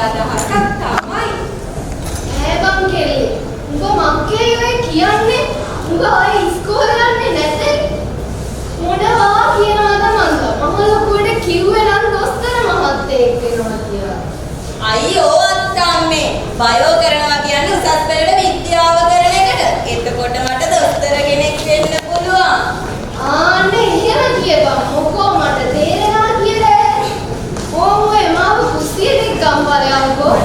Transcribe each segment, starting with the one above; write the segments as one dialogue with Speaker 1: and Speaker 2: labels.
Speaker 1: අදහසක් තමයි.
Speaker 2: බං කෙල්ලේ. උඹ මක්කේ ඔය කියන්නේ? උඹ ආයේ ඉස්කෝලේ යන්නේ නැතේ? මොනවා කියනවාද මන්ද? මම ලොකුවට කිව්වේ නම් දොස්තර මහත්තයෙක් වෙනවා කියලා.
Speaker 1: අයියෝ අත්තම්මේ බයෝ කරනවා කියන්නේ උසස් පෙළට විද්‍යාව කරන එකට. එතකොට මට දොස්තර කෙනෙක් වෙන්න පුළුවන්.
Speaker 2: ආන්නේ එහෙම කියපන්. මොකෝ මට තේරෙනවා කියලා. ඔය මාව කුස්සියට ගම්බලයන්කෝ.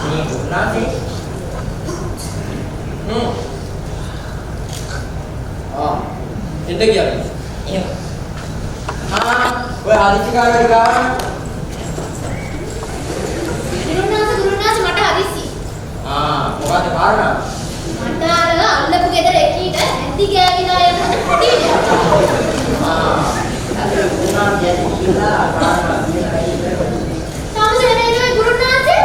Speaker 3: මේ ගුරුනාථේ.
Speaker 4: එන්න ගියා.
Speaker 3: එහෙම. ඔය හදිසිකාරට ගාවන.
Speaker 2: ගුරුනාථ මට හදිසි.
Speaker 3: මොකද කාරණා?
Speaker 2: මට අර අල්ලපු ගෙදර එකීට ඇති ගෑවිලා යන පොඩි දෙයක්.
Speaker 3: අද ගුරුනාථය කියලා කාරණා කියලා
Speaker 2: තාමසේ නේද ගුරුනාථේ?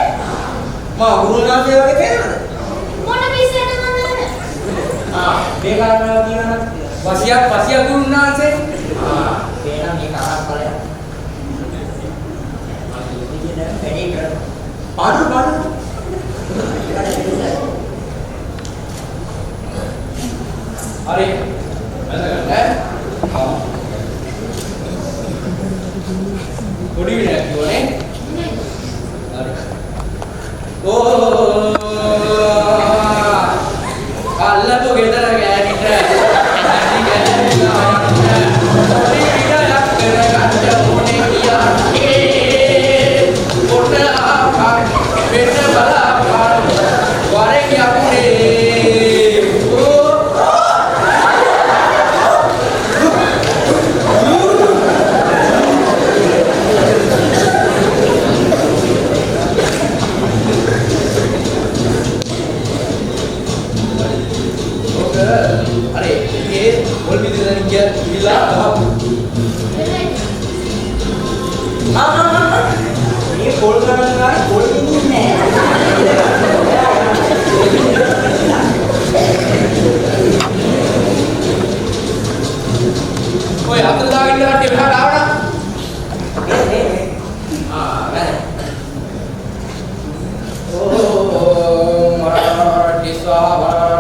Speaker 3: මා ගුරුනාථය වගේ පේනවද?
Speaker 2: මොන පිස්සෙන්ද මන් දන්නේ?
Speaker 3: මේ කාරණාව කියනවා.
Speaker 4: වසියක් ගුරුනාථේ.
Speaker 3: පේන මේ කාරණාවල. වැඩි කරා. පාඩු.
Speaker 4: හරි. එතන පොඩි විදියක් කියවනේ. හරි. අල්ලපු ගෙදර ගෑනිට
Speaker 3: මේ පොල් ගණන් ගන්න පොල් ඉන්නේ
Speaker 4: ඔය අතට දාගෙන ඉන්න කට්ටිය මෙහාට ආවනම් නෑ මරාටි ස්වාහා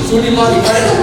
Speaker 4: සුඩි මාදි කරේ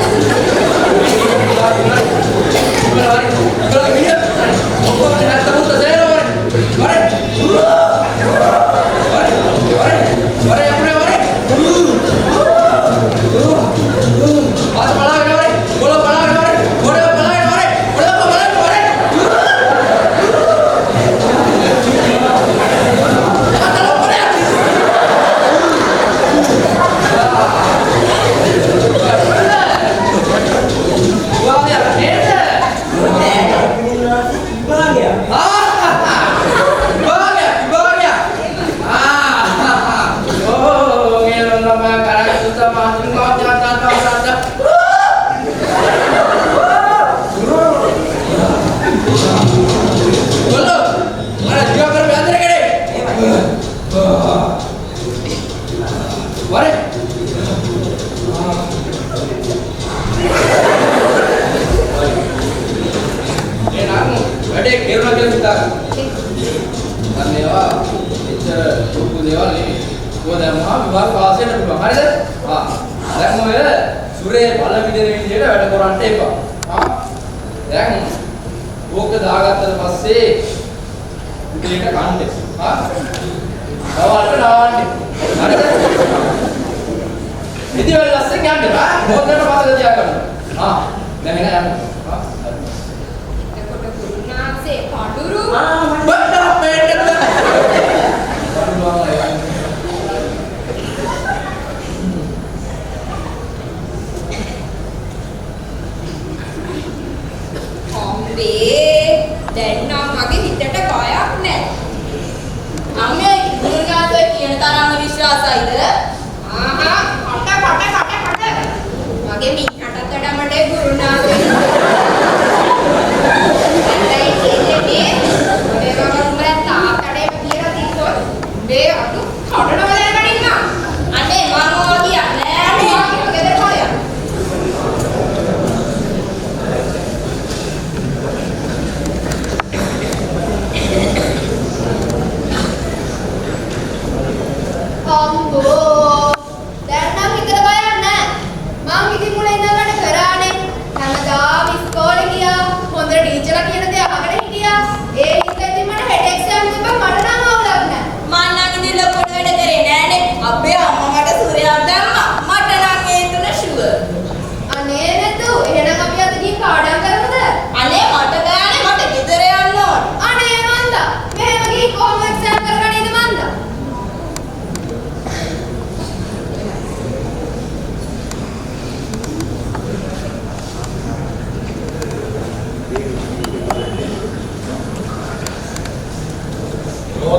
Speaker 2: අනේ නේද එහෙනම් අපි අද ගිහින් පාඩම් කරමුද?
Speaker 1: අනේ මට බෑනේ මට ගෙදර යන්න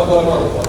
Speaker 5: කොහොමද